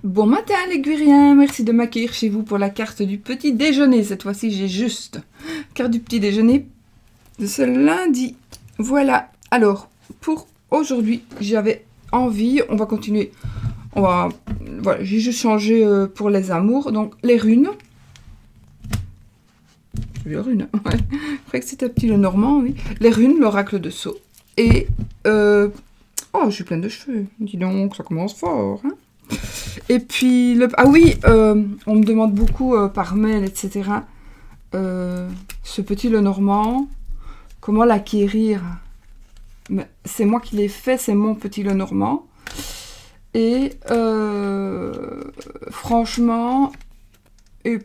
Bon matin les Guiriens, merci de m'accueillir chez vous pour la carte du petit déjeuner. Cette fois-ci, j'ai juste carte du petit déjeuner de ce lundi. Voilà. Alors, pour aujourd'hui, j'avais envie, on va continuer. Voilà, j'ai juste changé pour les amours. Donc, les runes. Les runes, ouais. Je croyais que c'était petit le normand, oui. Les runes, l'oracle de Sceaux. Et, oh, je suis pleine de cheveux. Dis donc, ça commence fort, hein. Et puis, ah oui, on me demande beaucoup par mail, etc. Ce petit Lenormand, comment l'acquérir? C'est moi qui l'ai fait, c'est mon petit Lenormand. Et franchement, et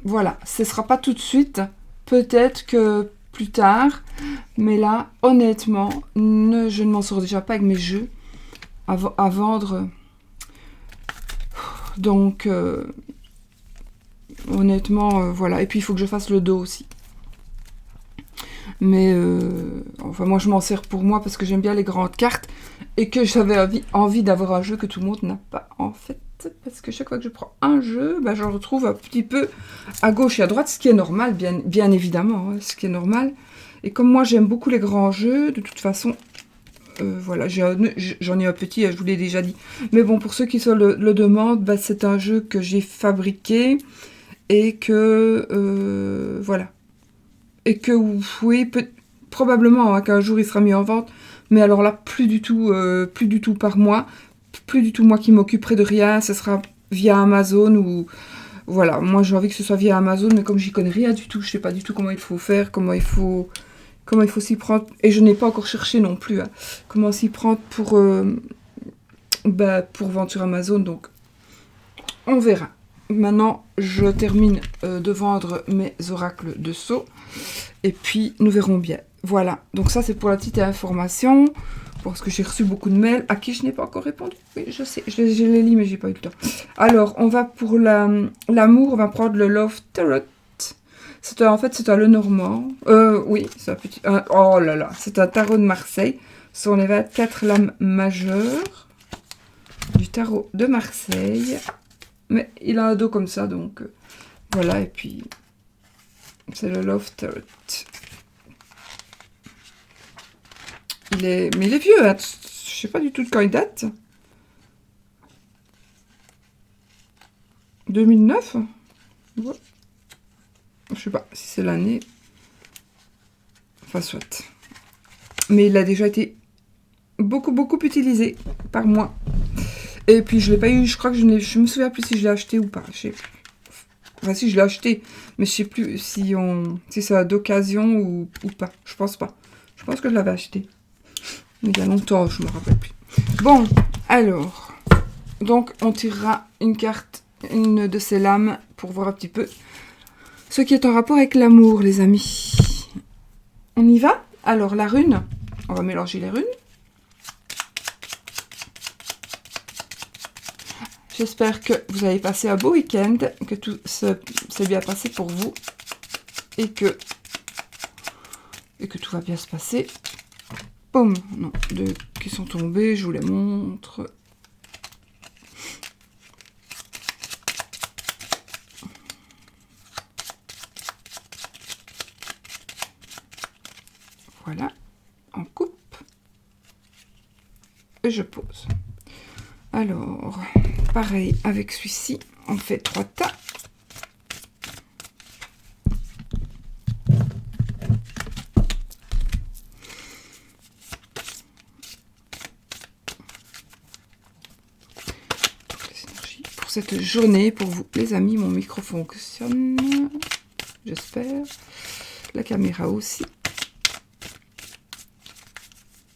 voilà, ce ne sera pas tout de suite. Peut-être que plus tard. Mais là, honnêtement, je ne m'en sors déjà pas avec mes jeux à vendre. Donc, honnêtement, voilà. Et puis, il faut que je fasse le dos aussi. Mais, enfin, moi, je m'en sers pour moi parce que j'aime bien les grandes cartes et que j'avais envie d'avoir un jeu que tout le monde n'a pas, en fait. Parce que chaque fois que je prends un jeu, bah, je le retrouve un petit peu à gauche et à droite, ce qui est normal, bien évidemment, hein, ce qui est normal. Et comme moi, j'aime beaucoup les grands jeux, de toute façon, voilà, j'en ai un petit, je vous l'ai déjà dit. Mais bon, pour ceux qui se le demandent, bah, c'est un jeu que j'ai fabriqué et que, voilà. Et que, oui, probablement hein, qu'un jour il sera mis en vente. Mais alors là, plus du tout par moi. Plus du tout moi qui m'occuperai de rien. Ce sera via Amazon ou... Voilà, moi j'ai envie que ce soit via Amazon, mais comme j'y connais rien du tout, je sais pas du tout comment il faut faire, comment il faut s'y prendre. Et je n'ai pas encore cherché non plus, hein, comment s'y prendre pour vendre sur Amazon. Donc, on verra. Maintenant, je termine de vendre mes oracles de Sceaux. Et puis, nous verrons bien. Voilà. Donc ça, c'est pour la petite information. Parce que j'ai reçu beaucoup de mails à qui je n'ai pas encore répondu. Oui, je sais. Je les lis, mais j'ai pas eu le temps. Alors, on va pour l'amour. On va prendre le Love Tarot. En fait, c'est un Lenormand. Oui, c'est un petit... oh là là. C'est un tarot de Marseille. Ce sont les 24 lames majeures du tarot de Marseille. Mais il a un dos comme ça, donc... voilà, et puis... c'est le Love Tarot. Mais il est vieux, hein. Je sais pas du tout de quand il date. 2009 ouais. Je sais pas si c'est l'année. Enfin, soit. Mais il a déjà été beaucoup utilisé par moi. Et puis, je l'ai pas eu, je crois que je me souviens plus si je l'ai acheté ou pas. Je sais plus. Enfin, si je l'ai acheté, mais je sais plus si c'est d'occasion ou pas. Je pense pas. Je pense que je l'avais acheté. Mais il y a longtemps, je me rappelle plus. Bon, alors. Donc, on tirera une carte, une de ces lames, pour voir un petit peu ce qui est en rapport avec l'amour, les amis. On y va? Alors, la rune. On va mélanger les runes. J'espère que vous avez passé un beau week-end, que tout s'est bien passé pour vous et que tout va bien se passer. Boum, non, deux qui sont tombés, je vous les montre. Voilà, on coupe et je pose. Alors, pareil avec celui-ci, on fait 3 tas. Pour cette journée, pour vous les amis, mon micro fonctionne, j'espère. La caméra aussi.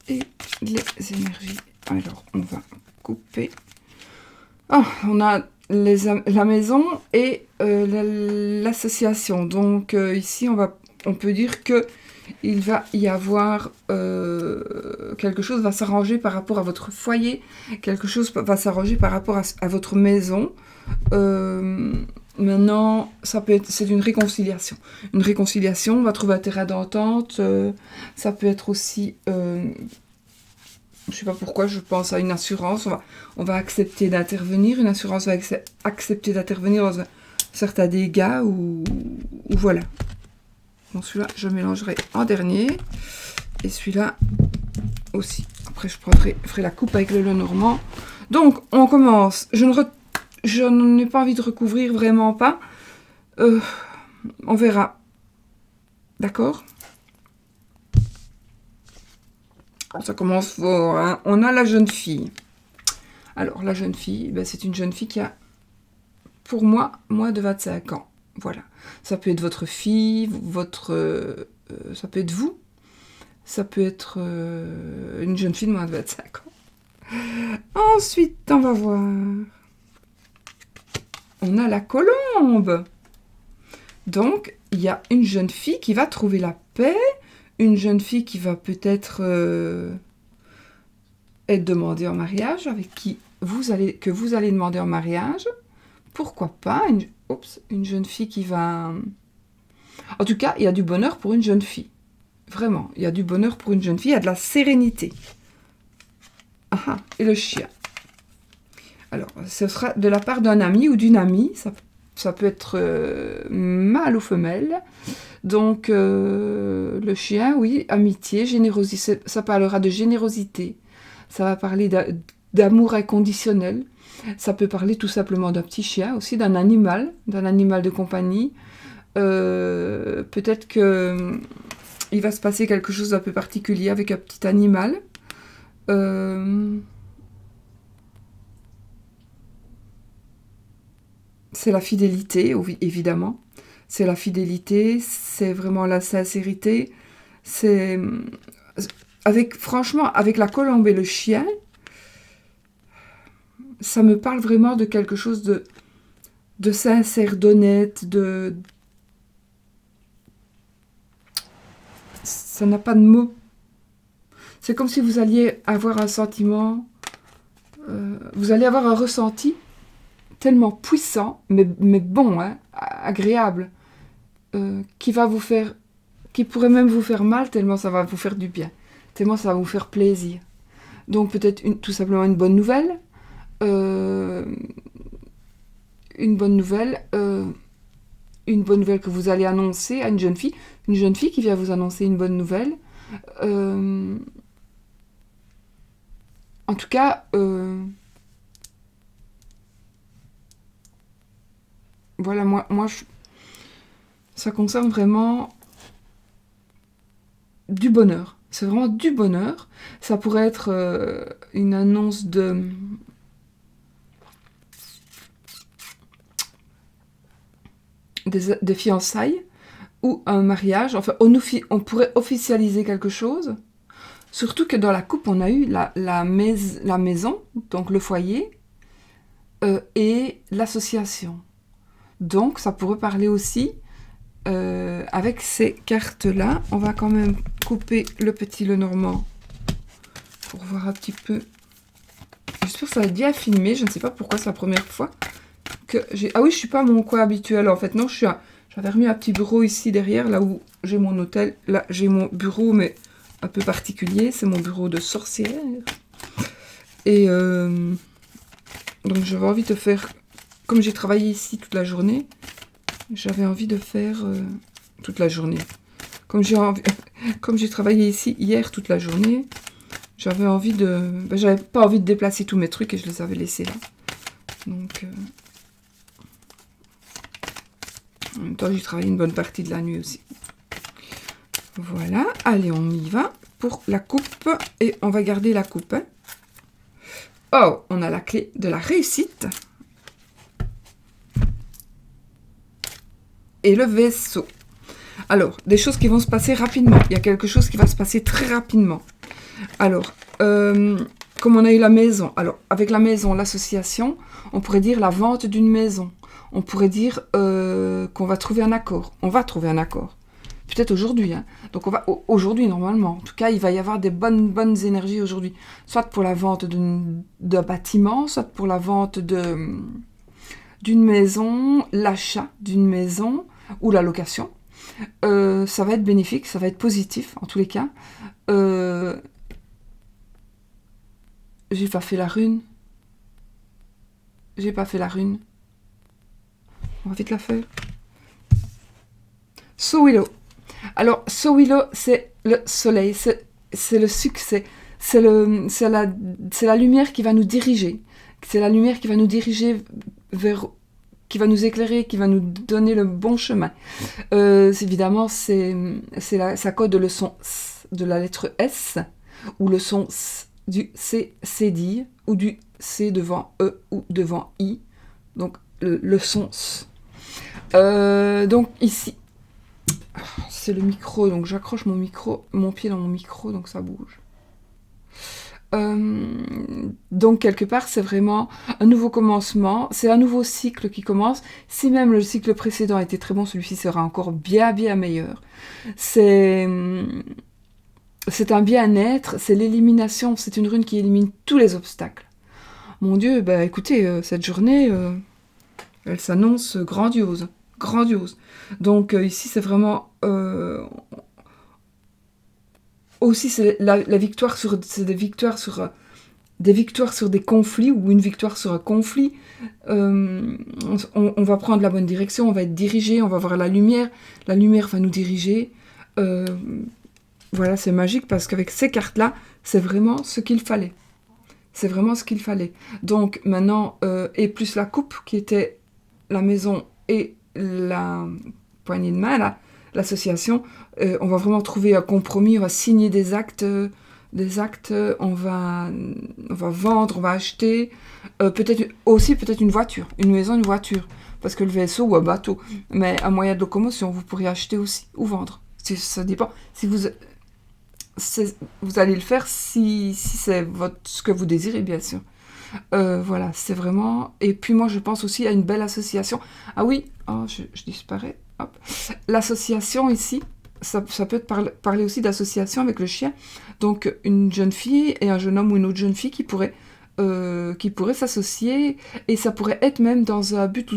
Et les énergies. Alors, on va couper. Oh, on a la maison et l'association. Donc, ici, on peut dire que il va y avoir quelque chose va s'arranger par rapport à votre foyer. Quelque chose va s'arranger par rapport à votre maison. Maintenant, c'est une réconciliation. Une réconciliation, on va trouver un terrain d'entente. Ça peut être aussi Je ne sais pas pourquoi, je pense à une assurance. On va accepter d'intervenir. Une assurance va accepter d'intervenir dans un certain dégât ou voilà. Bon, celui-là, je mélangerai en dernier. Et celui-là aussi. Après, ferai la coupe avec le Lenormand. Donc, on commence. Je n'en ai pas envie de recouvrir, vraiment pas. On verra. D'accord? Ça commence fort, hein. On a la jeune fille. Alors, la jeune fille, ben, c'est une jeune fille qui a, pour moi, moins de 25 ans. Voilà. Ça peut être votre fille, ça peut être vous. Ça peut être une jeune fille de moins de 25 ans. Ensuite, on va voir. On a la colombe. Donc, il y a une jeune fille qui va trouver la paix. Une jeune fille qui va peut-être être demandée en mariage, avec qui que vous allez demander en mariage. Pourquoi pas une jeune fille qui va... En tout cas, il y a du bonheur pour une jeune fille. Vraiment, il y a du bonheur pour une jeune fille, il y a de la sérénité. Ah, et le chien. Alors, ce sera de la part d'un ami ou d'une amie, ça peut être mâle ou femelle. Donc, le chien, oui, amitié, générosité, ça parlera de générosité. Ça va parler d'amour inconditionnel. Ça peut parler tout simplement d'un petit chien, aussi d'un animal de compagnie. Peut-être que il va se passer quelque chose d'un peu particulier avec un petit animal. C'est la fidélité, évidemment. C'est la fidélité, c'est vraiment la sincérité. C'est franchement, avec la colombe et le chien, ça me parle vraiment de quelque chose de sincère, d'honnête, ça n'a pas de mots. C'est comme si vous alliez avoir un sentiment, vous allez avoir un ressenti tellement puissant, mais bon, hein, agréable, qui pourrait même vous faire mal, tellement ça va vous faire du bien, tellement ça va vous faire plaisir. Donc peut-être tout simplement une bonne nouvelle, que vous allez annoncer à une jeune fille qui vient vous annoncer une bonne nouvelle. En tout cas, voilà, moi ça concerne vraiment du bonheur. C'est vraiment du bonheur. Ça pourrait être une annonce de des fiançailles ou un mariage. Enfin, on pourrait officialiser quelque chose. Surtout que dans la coupe, on a eu la maison, donc le foyer, et l'association. Donc, ça pourrait parler aussi, avec ces cartes-là. On va quand même couper le petit Lenormand pour voir un petit peu. J'espère que ça va être bien filmé. Je ne sais pas pourquoi c'est la première fois que j'ai... Ah oui, je ne suis pas à mon coin habituel, en fait. Non, j'avais remis un petit bureau ici derrière, là où j'ai mon hôtel. Là, j'ai mon bureau, mais un peu particulier. C'est mon bureau de sorcière. Et donc, j'avais envie de faire... Comme j'ai travaillé ici toute la journée, j'avais envie de faire toute la journée. Comme j'ai travaillé ici hier toute la journée, j'avais envie de... Ben, j'avais pas envie de déplacer tous mes trucs et je les avais laissés là. Donc, en même temps, j'ai travaillé une bonne partie de la nuit aussi. Voilà, allez, on y va pour la coupe. Et on va garder la coupe. Hein. Oh, on a la clé de la réussite. Et le vaisseau. Alors, des choses qui vont se passer rapidement. Il y a quelque chose qui va se passer très rapidement. Alors, comme on a eu la maison. Alors, avec la maison, l'association, on pourrait dire la vente d'une maison. On pourrait dire qu'on va trouver un accord. On va trouver un accord. Peut-être aujourd'hui. Hein. Donc, aujourd'hui, normalement. En tout cas, il va y avoir des bonnes énergies aujourd'hui. Soit pour la vente d'un bâtiment, soit pour la vente d'une maison, l'achat d'une maison ou la location. Ça va être bénéfique, ça va être positif en tous les cas. J'ai pas fait la rune. J'ai pas fait la rune. On va vite la faire. Sowilo. Alors, Sowilo, c'est le soleil, c'est le succès, c'est la lumière qui va nous diriger. C'est la lumière qui va nous diriger vers, qui va nous éclairer, qui va nous donner le bon chemin. Évidemment, ça code le son S de la lettre S, ou le son S du C, cédille, ou du C devant E ou devant I. Donc, le son S. Donc, ici, c'est le micro, donc j'accroche mon pied dans mon micro, donc ça bouge. Donc quelque part c'est vraiment un nouveau commencement, c'est un nouveau cycle qui commence. Si même le cycle précédent était très bon, celui-ci sera encore bien meilleur. C'est un bien-être, c'est l'élimination, c'est une rune qui élimine tous les obstacles. Mon Dieu, bah écoutez, cette journée, elle s'annonce grandiose. Donc ici c'est vraiment aussi c'est la victoire sur des victoires sur des conflits, ou une victoire sur un conflit. On va prendre la bonne direction, on va être dirigé, on va voir la lumière va nous diriger. Voilà, c'est magique parce qu'avec ces cartes là c'est vraiment ce qu'il fallait. Donc maintenant, et plus la coupe qui était la maison et la poignée de main, là, l'association, on va vraiment trouver un compromis, on va signer des actes, on va vendre, on va acheter, peut-être une voiture, une maison, une voiture, parce que le vaisseau ou un bateau, mais un moyen de locomotion, vous pourriez acheter aussi, ou vendre. Ça dépend. Si vous allez le faire si c'est ce que vous désirez, bien sûr. Voilà, c'est vraiment... Et puis moi, je pense aussi à une belle association. Ah oui, je disparais. Hop. L'association ici, ça peut parler aussi d'association avec le chien. Donc, une jeune fille et un jeune homme ou une autre jeune fille qui pourraient s'associer. Et ça pourrait être même dans un but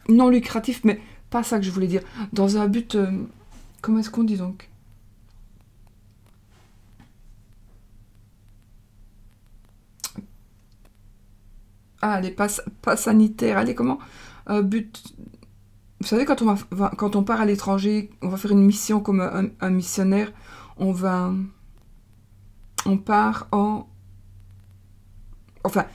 non lucratif, mais pas ça que je voulais dire. Dans un but... comment est-ce qu'on dit donc ? Ah, les pas sanitaires. Allez, comment but... Vous savez, quand on part à l'étranger, on va faire une mission comme un missionnaire. On part en... Enfin,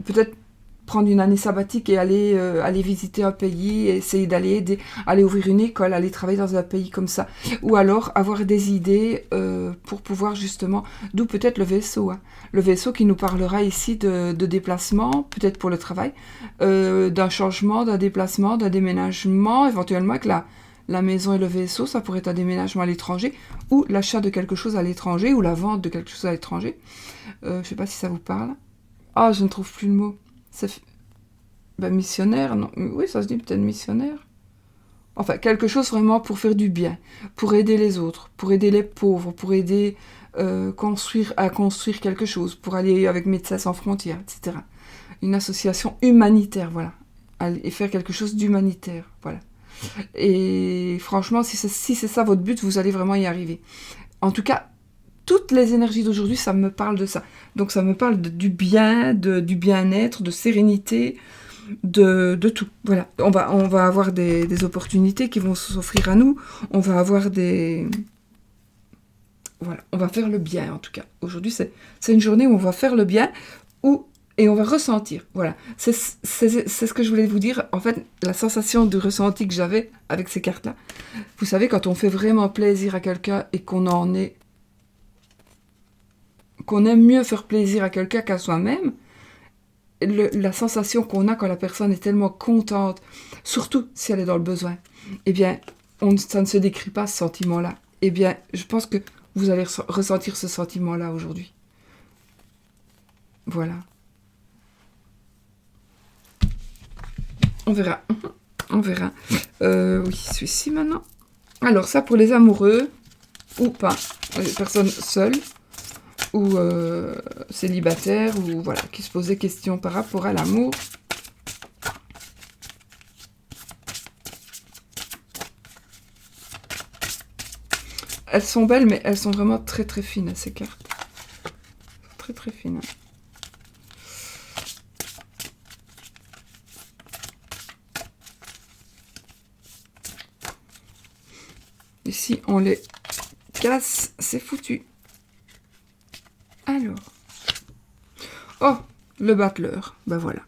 peut-être prendre une année sabbatique et aller visiter un pays, et essayer aller ouvrir une école, aller travailler dans un pays comme ça. Ou alors avoir des idées pour pouvoir justement... D'où peut-être le vaisseau. Hein. Le vaisseau qui nous parlera ici de déplacement, peut-être pour le travail, d'un changement, d'un déplacement, d'un déménagement, éventuellement avec la maison et le vaisseau, ça pourrait être un déménagement à l'étranger, ou l'achat de quelque chose à l'étranger, ou la vente de quelque chose à l'étranger. Je ne sais pas si ça vous parle. Ah, je ne trouve plus le mot. Missionnaire, non. Oui, ça se dit peut-être missionnaire. Enfin, quelque chose vraiment pour faire du bien, pour aider les autres, pour aider les pauvres, pour aider à construire quelque chose, pour aller avec Médecins sans frontières, etc. Une association humanitaire, voilà. Et faire quelque chose d'humanitaire, voilà. Et franchement, si c'est ça votre but, vous allez vraiment y arriver. En tout cas, toutes les énergies d'aujourd'hui, ça me parle de ça. Donc ça me parle du bien, du bien-être, de sérénité, de tout. Voilà. On va avoir des opportunités qui vont s'offrir à nous. On va avoir des... Voilà. On va faire le bien, en tout cas. Aujourd'hui, c'est une journée où on va faire le bien, et on va ressentir. Voilà. C'est ce que je voulais vous dire. En fait, la sensation de ressenti que j'avais avec ces cartes-là. Vous savez, quand on fait vraiment plaisir à quelqu'un et qu'on aime mieux faire plaisir à quelqu'un qu'à soi-même, la sensation qu'on a quand la personne est tellement contente, surtout si elle est dans le besoin, eh bien, ça ne se décrit pas, ce sentiment-là. Eh bien, je pense que vous allez ressentir ce sentiment-là aujourd'hui. Voilà. On verra. Oui, celui-ci maintenant. Alors, ça pour les amoureux, ou pas, les personnes seules, ou célibataires, ou voilà, qui se posaient questions par rapport à l'amour. Elles sont belles, mais elles sont vraiment très très fines, ces cartes. Très très fine. Et si on les casse, c'est foutu. Alors. Oh, le battleur. Ben voilà.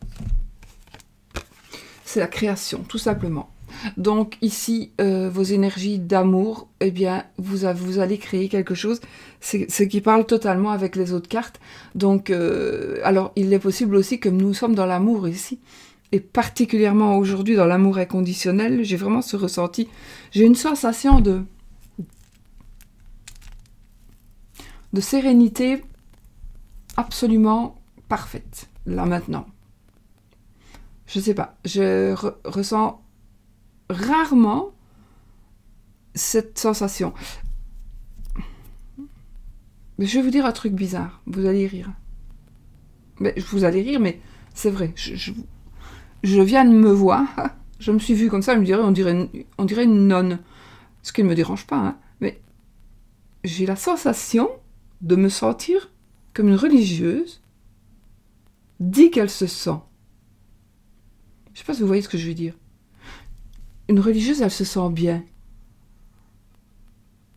C'est la création, tout simplement. Donc ici, vos énergies d'amour, eh bien, vous allez créer quelque chose, ce qui parle totalement avec les autres cartes. Donc, alors, il est possible aussi que nous sommes dans l'amour ici. Et particulièrement aujourd'hui, dans l'amour inconditionnel, j'ai vraiment ce ressenti. J'ai une sensation de sérénité absolument parfaite, là maintenant. Je sais pas, je ressens rarement cette sensation. Mais je vais vous dire un truc bizarre, vous allez rire. Mais vous allez rire, mais c'est vrai. Je viens de me voir, je me suis vue comme ça, on dirait une nonne. Ce qui ne me dérange pas, hein, mais j'ai la sensation de me sentir comme une religieuse dit qu'elle se sent. Je sais pas si vous voyez ce que je veux dire. Une religieuse, elle se sent bien.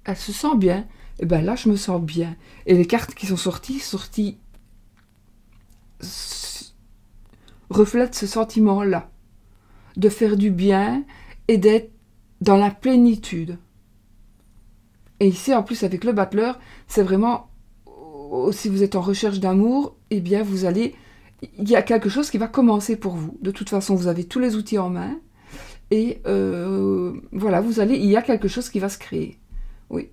Elle se sent bien. Et bien là, je me sens bien. Et les cartes qui sont sorties reflètent ce sentiment-là. De faire du bien et d'être dans la plénitude. Et ici, en plus, avec le battleur, c'est vraiment... Si vous êtes en recherche d'amour, eh bien, il y a quelque chose qui va commencer pour vous. De toute façon, vous avez tous les outils en main. Et voilà, il y a quelque chose qui va se créer. Oui.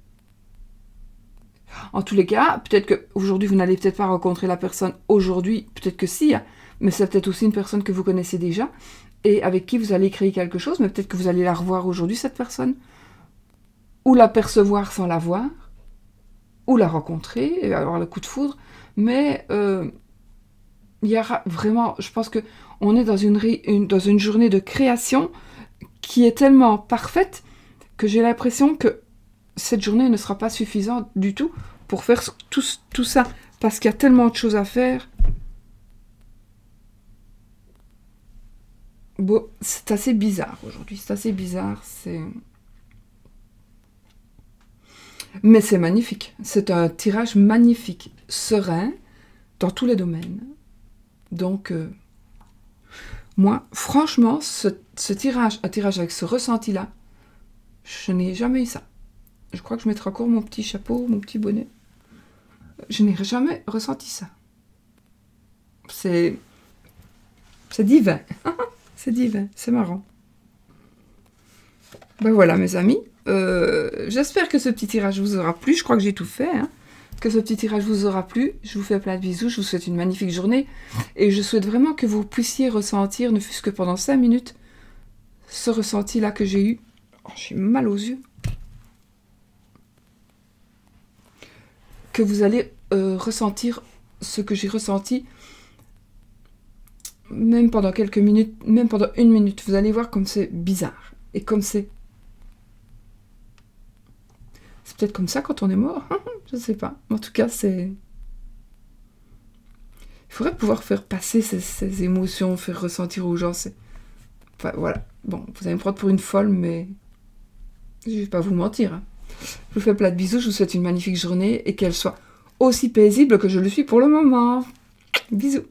En tous les cas, peut-être qu'aujourd'hui, vous n'allez peut-être pas rencontrer la personne aujourd'hui, peut-être que si, hein, mais c'est peut-être aussi une personne que vous connaissez déjà, et avec qui vous allez créer quelque chose, mais peut-être que vous allez la revoir aujourd'hui, cette personne, ou la percevoir sans la voir, ou la rencontrer, et avoir le coup de foudre, mais il y aura vraiment, je pense qu'on est dans une journée de création qui est tellement parfaite que j'ai l'impression que cette journée ne sera pas suffisante du tout pour faire tout ça, parce qu'il y a tellement de choses à faire. Bon, c'est assez bizarre aujourd'hui, c'est assez bizarre, mais c'est magnifique, c'est un tirage magnifique, serein, dans tous les domaines. Donc, moi, franchement, ce tirage, un tirage avec ce ressenti-là, je n'ai jamais eu ça. Je crois que je mettrai encore mon petit chapeau, mon petit bonnet. Je n'ai jamais ressenti ça. C'est divin. C'est divin, c'est marrant. Ben voilà, mes amis. J'espère que ce petit tirage vous aura plu. Je crois que j'ai tout fait, hein. Que ce petit tirage vous aura plu. Je vous fais plein de bisous. Je vous souhaite une magnifique journée. Et je souhaite vraiment que vous puissiez ressentir, ne fût-ce que pendant 5 minutes, ce ressenti-là que j'ai eu. Oh, j'ai mal aux yeux. Que vous allez ressentir ce que j'ai ressenti, même pendant quelques minutes, même pendant 1 minute. Vous allez voir comme c'est bizarre. Et comme c'est peut-être comme ça quand on est mort. Je sais pas. En tout cas, il faudrait pouvoir faire passer ces émotions, faire ressentir aux gens. Enfin, voilà. Bon, vous allez me prendre pour une folle, mais je vais pas vous mentir, hein. Je vous fais plein de bisous, je vous souhaite une magnifique journée et qu'elle soit aussi paisible que je le suis pour le moment. Bisous.